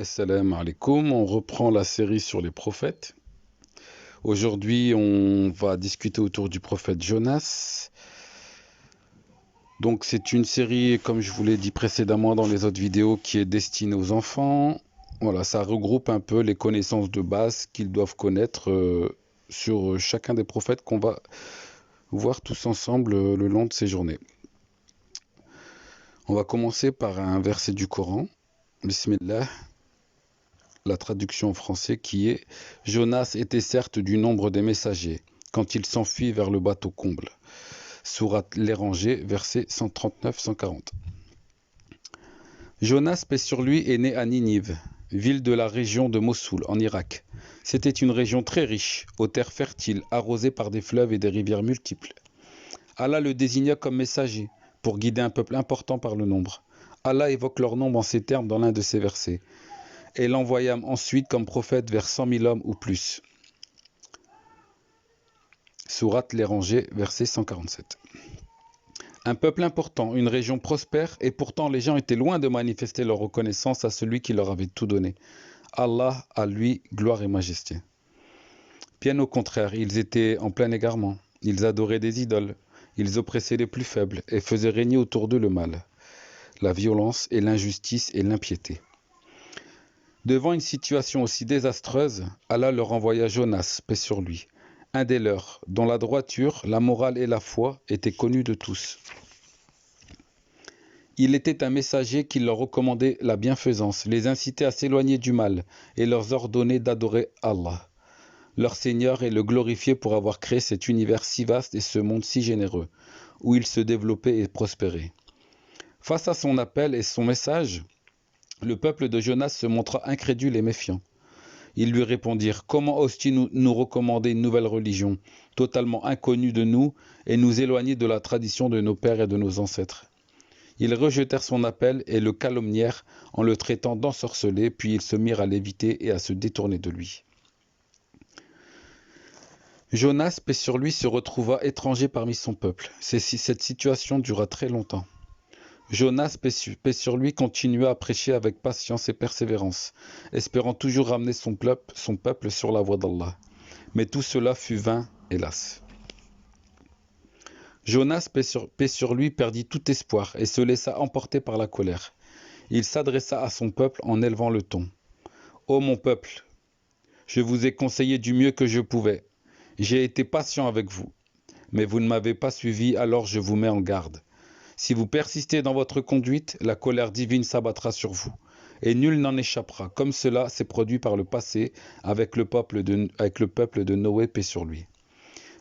Assalamu alaikum, on reprend la série sur les prophètes. Aujourd'hui, on va discuter autour du prophète Jonas. Donc, c'est une série, comme je vous l'ai dit précédemment dans les autres vidéos, qui est destinée aux enfants. Voilà, ça regroupe un peu les connaissances de base qu'ils doivent connaître sur chacun des prophètes qu'on va voir tous ensemble le long de ces journées. On va commencer par un verset du Coran. Bismillah. La traduction en français qui est « Jonas était certes du nombre des messagers, quand il s'enfuit vers le bateau comble ». Sourate l'Érangé, versets 139-140. Jonas, paix sur lui, est né à Ninive, ville de la région de Mossoul, en Irak. C'était une région très riche, aux terres fertiles, arrosées par des fleuves et des rivières multiples. Allah le désigna comme messager, pour guider un peuple important par le nombre. Allah évoque leur nombre en ces termes dans l'un de ses versets. Et l'envoyâmes ensuite comme prophète vers 100 000 hommes ou plus. Sourate l'Érangé, verset 147. Un peuple important, une région prospère, et pourtant les gens étaient loin de manifester leur reconnaissance à celui qui leur avait tout donné. Allah, à lui, gloire et majesté. Bien au contraire, ils étaient en plein égarement. Ils adoraient des idoles, ils oppressaient les plus faibles et faisaient régner autour d'eux le mal, la violence et l'injustice et l'impiété. Devant une situation aussi désastreuse, Allah leur envoya Jonas, paix sur lui, un des leurs, dont la droiture, la morale et la foi étaient connues de tous. Il était un messager qui leur recommandait la bienfaisance, les incitait à s'éloigner du mal et leur ordonnait d'adorer Allah, leur Seigneur, et le glorifier pour avoir créé cet univers si vaste et ce monde si généreux, où il se développait et prospérait. Face à son appel et son message, le peuple de Jonas se montra incrédule et méfiant. Ils lui répondirent « Comment oses-tu nous recommander une nouvelle religion, totalement inconnue de nous, et nous éloigner de la tradition de nos pères et de nos ancêtres ?» Ils rejetèrent son appel et le calomnièrent en le traitant d'ensorcelé, puis ils se mirent à l'éviter et à se détourner de lui. Jonas, paix sur lui, se retrouva étranger parmi son peuple. Cette situation dura très longtemps. Jonas, paix sur lui, continua à prêcher avec patience et persévérance, espérant toujours ramener son peuple sur la voie d'Allah. Mais tout cela fut vain, hélas. Jonas, paix sur lui, perdit tout espoir et se laissa emporter par la colère. Il s'adressa à son peuple en élevant le ton. « Ô mon peuple, je vous ai conseillé du mieux que je pouvais. J'ai été patient avec vous, mais vous ne m'avez pas suivi, alors je vous mets en garde. Si vous persistez dans votre conduite, la colère divine s'abattra sur vous, et nul n'en échappera, comme cela s'est produit par le passé avec le peuple de Noé, paix sur lui.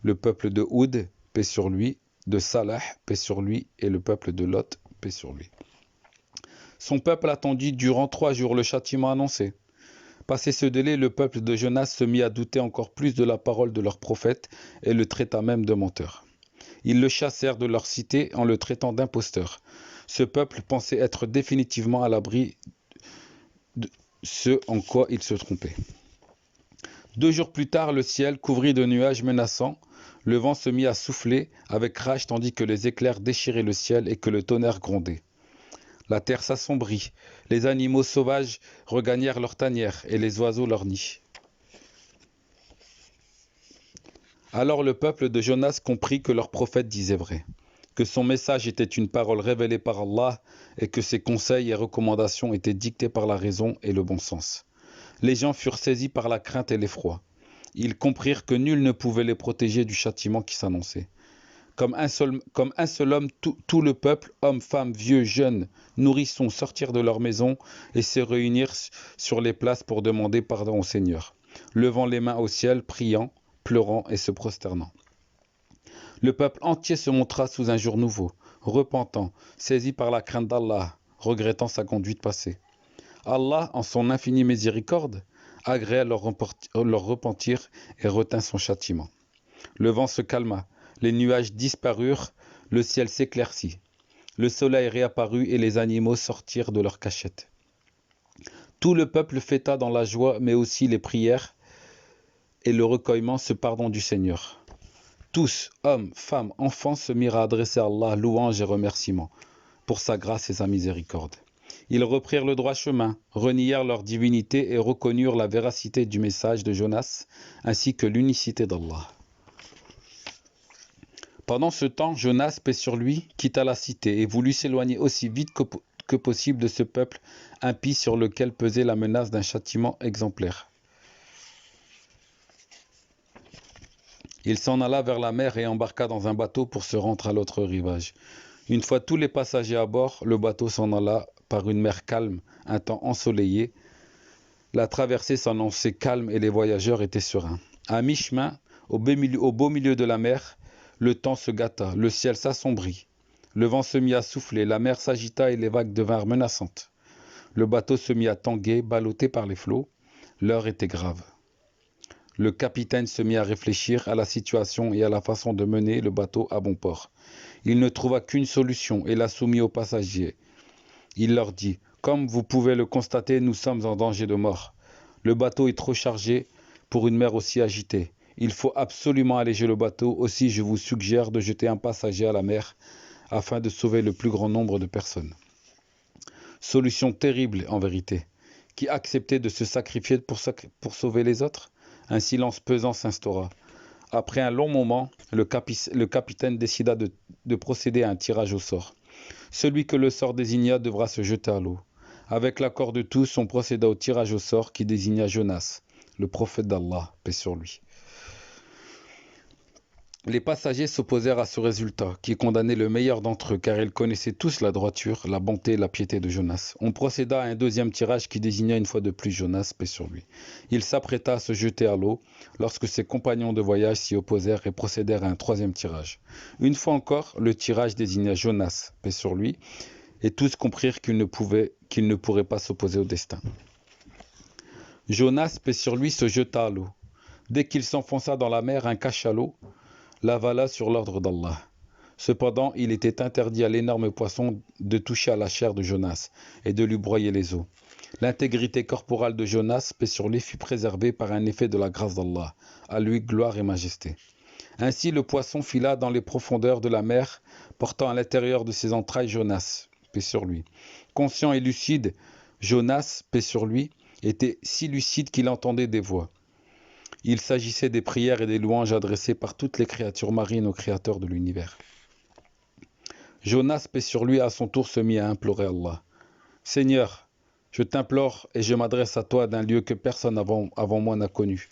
Le peuple de Houd, paix sur lui, de Salah, paix sur lui, et le peuple de Lot, paix sur lui. Son peuple attendit durant 3 jours le châtiment annoncé. Passé ce délai, le peuple de Jonas se mit à douter encore plus de la parole de leur prophète et le traita même de menteur. Ils le chassèrent de leur cité en le traitant d'imposteur. Ce peuple pensait être définitivement à l'abri de ce en quoi il se trompait. 2 jours plus tard, le ciel couvrit de nuages menaçants. Le vent se mit à souffler avec rage tandis que les éclairs déchiraient le ciel et que le tonnerre grondait. La terre s'assombrit. Les animaux sauvages regagnèrent leur tanière et les oiseaux leur nid. Alors le peuple de Jonas comprit que leur prophète disait vrai, que son message était une parole révélée par Allah et que ses conseils et recommandations étaient dictés par la raison et le bon sens. Les gens furent saisis par la crainte et l'effroi. Ils comprirent que nul ne pouvait les protéger du châtiment qui s'annonçait. Comme un seul homme, tout le peuple, hommes, femmes, vieux, jeunes, nourrissons, sortirent de leur maison et se réunirent sur les places pour demander pardon au Seigneur, levant les mains au ciel, priant, pleurant et se prosternant. Le peuple entier se montra sous un jour nouveau, repentant, saisi par la crainte d'Allah, regrettant sa conduite passée. Allah, en son infinie miséricorde, agréa leur repentir et retint son châtiment. Le vent se calma, les nuages disparurent, le ciel s'éclaircit. Le soleil réapparut et les animaux sortirent de leur cachette. Tout le peuple fêta dans la joie, mais aussi les prières et le recueillement ce pardon du Seigneur. Tous, hommes, femmes, enfants, se mirent à adresser à Allah louanges et remerciements pour sa grâce et sa miséricorde. Ils reprirent le droit chemin, renièrent leur divinité et reconnurent la véracité du message de Jonas, ainsi que l'unicité d'Allah. Pendant ce temps, Jonas, paix sur lui, quitta la cité et voulut s'éloigner aussi vite que possible de ce peuple impie sur lequel pesait la menace d'un châtiment exemplaire. Il s'en alla vers la mer et embarqua dans un bateau pour se rendre à l'autre rivage. Une fois tous les passagers à bord, le bateau s'en alla par une mer calme, un temps ensoleillé. La traversée s'annonçait calme et les voyageurs étaient sereins. À mi-chemin, au beau milieu de la mer, le temps se gâta, le ciel s'assombrit. Le vent se mit à souffler, la mer s'agita et les vagues devinrent menaçantes. Le bateau se mit à tanguer, ballotté par les flots. L'heure était grave. Le capitaine se mit à réfléchir à la situation et à la façon de mener le bateau à bon port. Il ne trouva qu'une solution et la soumit aux passagers. Il leur dit « Comme vous pouvez le constater, nous sommes en danger de mort. Le bateau est trop chargé pour une mer aussi agitée. Il faut absolument alléger le bateau, aussi je vous suggère de jeter un passager à la mer afin de sauver le plus grand nombre de personnes. » Solution terrible en vérité. Qui acceptait de se sacrifier pour sauver les autres? Un silence pesant s'instaura. Après un long moment, le capitaine décida de procéder à un tirage au sort. Celui que le sort désigna devra se jeter à l'eau. Avec l'accord de tous, on procéda au tirage au sort qui désigna Jonas, le prophète d'Allah, paix sur lui. Les passagers s'opposèrent à ce résultat, qui condamnait le meilleur d'entre eux, car ils connaissaient tous la droiture, la bonté et la piété de Jonas. On procéda à un deuxième tirage qui désigna une fois de plus Jonas, paix sur lui. Il s'apprêta à se jeter à l'eau, lorsque ses compagnons de voyage s'y opposèrent et procédèrent à un troisième tirage. Une fois encore, le tirage désigna Jonas, paix sur lui, et tous comprirent qu'ils ne pourraient pas s'opposer au destin. Jonas, paix sur lui, se jeta à l'eau. Dès qu'il s'enfonça dans la mer, un cachalot l'avala sur l'ordre d'Allah. Cependant, il était interdit à l'énorme poisson de toucher à la chair de Jonas et de lui broyer les os. L'intégrité corporelle de Jonas, paix sur lui, fut préservée par un effet de la grâce d'Allah. À lui gloire et majesté. Ainsi, le poisson fila dans les profondeurs de la mer, portant à l'intérieur de ses entrailles Jonas, paix sur lui. Conscient et lucide, Jonas, paix sur lui, était si lucide qu'il entendait des voix. Il s'agissait des prières et des louanges adressées par toutes les créatures marines au Créateur de l'univers. Jonas, paix sur lui, à son tour se mit à implorer Allah. « Seigneur, je t'implore et je m'adresse à toi d'un lieu que personne avant moi n'a connu.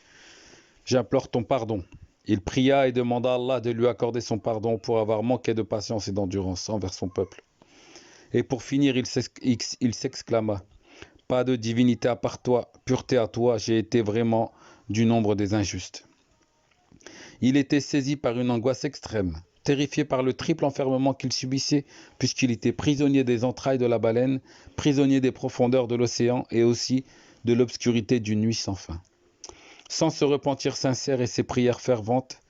J'implore ton pardon. » Il pria et demanda à Allah de lui accorder son pardon pour avoir manqué de patience et d'endurance envers son peuple. Et pour finir, il s'exclama. « Pas de divinité à part toi, pureté à toi, j'ai été vraiment du nombre des injustes. » Il était saisi par une angoisse extrême, terrifié par le triple enfermement qu'il subissait, puisqu'il était prisonnier des entrailles de la baleine, prisonnier des profondeurs de l'océan et aussi de l'obscurité d'une nuit sans fin. Sans ce repentir sincère et ses prières ferventes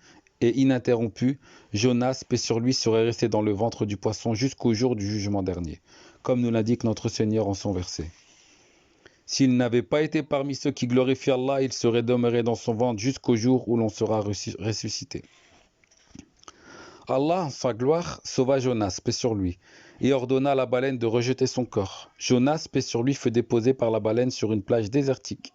et ininterrompues, Jonas, paix sur lui, serait resté dans le ventre du poisson jusqu'au jour du jugement dernier, comme nous l'indique notre Seigneur en son verset. S'il n'avait pas été parmi ceux qui glorifient Allah, il serait demeuré dans son ventre jusqu'au jour où l'on sera ressuscité. Allah, en sa gloire, sauva Jonas, paix sur lui, et ordonna à la baleine de rejeter son corps. Jonas, paix sur lui, fut déposé par la baleine sur une plage désertique.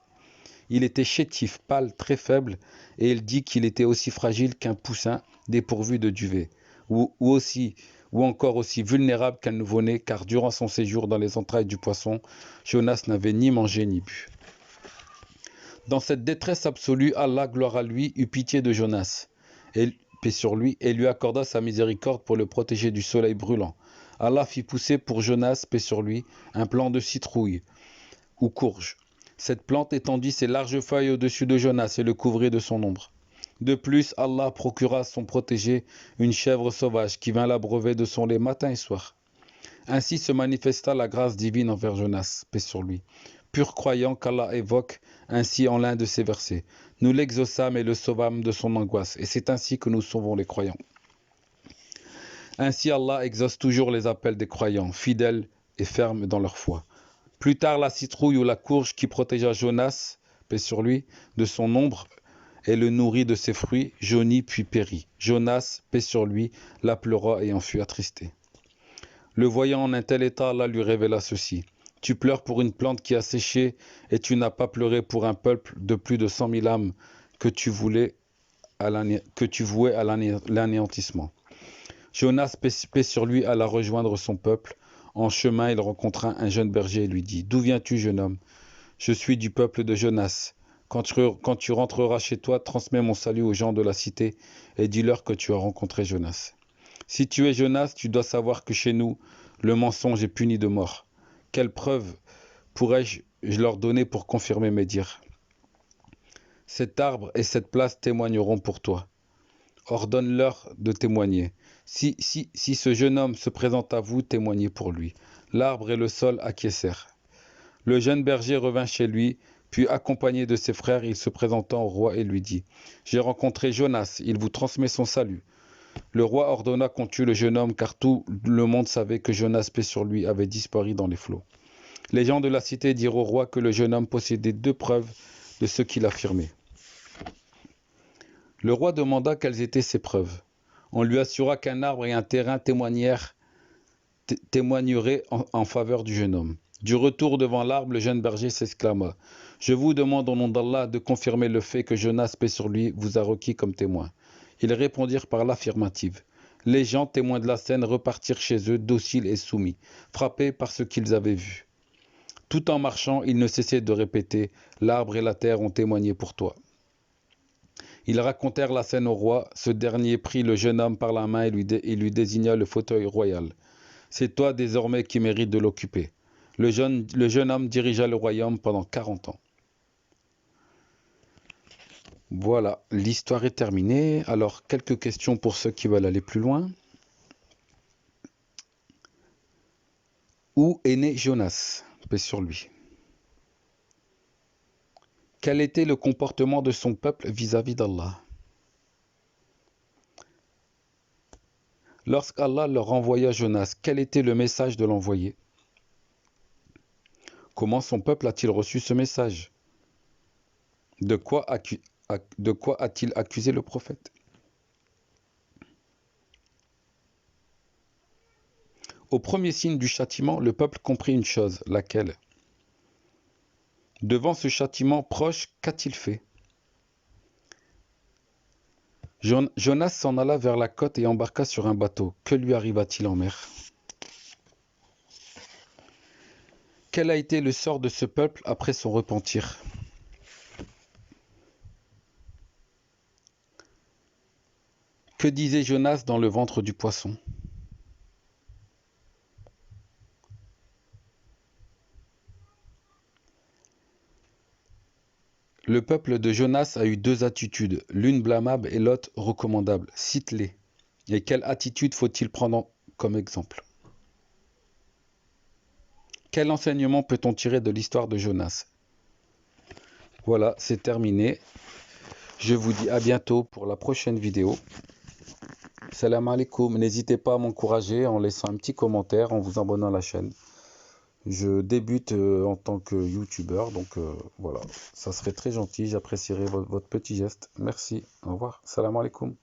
Il était chétif, pâle, très faible, et il dit qu'il était aussi fragile qu'un poussin dépourvu de duvet, ou encore aussi vulnérable qu'un nouveau-né, car durant son séjour dans les entrailles du poisson, Jonas n'avait ni mangé ni bu. Dans cette détresse absolue, Allah, gloire à lui, eut pitié de Jonas, et paix sur lui, et lui accorda sa miséricorde pour le protéger du soleil brûlant. Allah fit pousser pour Jonas, paix sur lui, un plant de citrouille ou courge. Cette plante étendit ses larges feuilles au-dessus de Jonas et le couvrit de son ombre. De plus, Allah procura à son protégé une chèvre sauvage qui vint l'abreuver de son lait matin et soir. Ainsi se manifesta la grâce divine envers Jonas, paix sur lui. Pur croyant qu'Allah évoque ainsi en l'un de ses versets. Nous l'exaucâmes et le sauvâmes de son angoisse, et c'est ainsi que nous sauvons les croyants. Ainsi Allah exauce toujours les appels des croyants, fidèles et fermes dans leur foi. Plus tard, la citrouille ou la courge qui protégea Jonas, paix sur lui, de son ombre, et le nourrit de ses fruits, jaunit puis périt. Jonas, paix sur lui, la pleura et en fut attristé. Le voyant en un tel état, Allah lui révéla ceci. Tu pleures pour une plante qui a séché et tu n'as pas pleuré pour un peuple de plus de 100 000 âmes que tu vouais à l'anéantissement. Jonas, paix sur lui, alla rejoindre son peuple. En chemin, il rencontra un jeune berger et lui dit: D'où viens-tu, jeune homme? Je suis du peuple de Jonas. Quand tu rentreras chez toi, transmets mon salut aux gens de la cité et dis-leur que tu as rencontré Jonas. Si tu es Jonas, tu dois savoir que chez nous, le mensonge est puni de mort. Quelle preuve pourrais-je leur donner pour confirmer mes dires? Cet arbre et cette place témoigneront pour toi. Ordonne-leur de témoigner. Si ce jeune homme se présente à vous, témoignez pour lui. L'arbre et le sol acquiescèrent. Le jeune berger revint chez lui, puis accompagné de ses frères, il se présenta au roi et lui dit: J'ai rencontré Jonas, il vous transmet son salut. Le roi ordonna qu'on tue le jeune homme, car tout le monde savait que Jonas, paix sur lui, avait disparu dans les flots. Les gens de la cité dirent au roi que le jeune homme possédait 2 preuves de ce qu'il affirmait. Le roi demanda quelles étaient ces preuves. On lui assura qu'un arbre et un terrain témoigneraient en faveur du jeune homme. Du retour devant l'arbre, le jeune berger s'exclama: Je vous demande au nom d'Allah de confirmer le fait que Jonas, paix sur lui, vous a requis comme témoin. Ils répondirent par l'affirmative. Les gens, témoins de la scène, repartirent chez eux, dociles et soumis, frappés par ce qu'ils avaient vu. Tout en marchant, ils ne cessaient de répéter: L'arbre et la terre ont témoigné pour toi. Ils racontèrent la scène au roi. Ce dernier prit le jeune homme par la main et lui désigna le fauteuil royal. C'est toi désormais qui mérites de l'occuper. Le jeune homme dirigea le royaume pendant 40 ans. Voilà, l'histoire est terminée. Alors, quelques questions pour ceux qui veulent aller plus loin. Où est né Jonas? Paix sur lui. Quel était le comportement de son peuple vis-à-vis d'Allah? Lorsqu'Allah leur envoya Jonas, quel était le message de l'envoyé? Comment son peuple a-t-il reçu ce message? De quoi a-t-il accusé le prophète? Au premier signe du châtiment, le peuple comprit une chose, laquelle? Devant ce châtiment proche, qu'a-t-il fait? Jonas s'en alla vers la côte et embarqua sur un bateau. Que lui arriva-t-il en mer? Quel a été le sort de ce peuple après son repentir? Que disait Jonas dans le ventre du poisson? Le peuple de Jonas a eu 2 attitudes, l'une blâmable et l'autre recommandable. Cite-les. Et quelle attitude faut-il prendre comme exemple? Quel enseignement peut-on tirer de l'histoire de Jonas? Voilà, c'est terminé. Je vous dis à bientôt pour la prochaine vidéo. Salam alaikum. N'hésitez pas à m'encourager en laissant un petit commentaire, en vous abonnant à la chaîne. Je débute en tant que youtubeur, donc voilà, ça serait très gentil, j'apprécierais votre petit geste. Merci, au revoir, salam alaikum.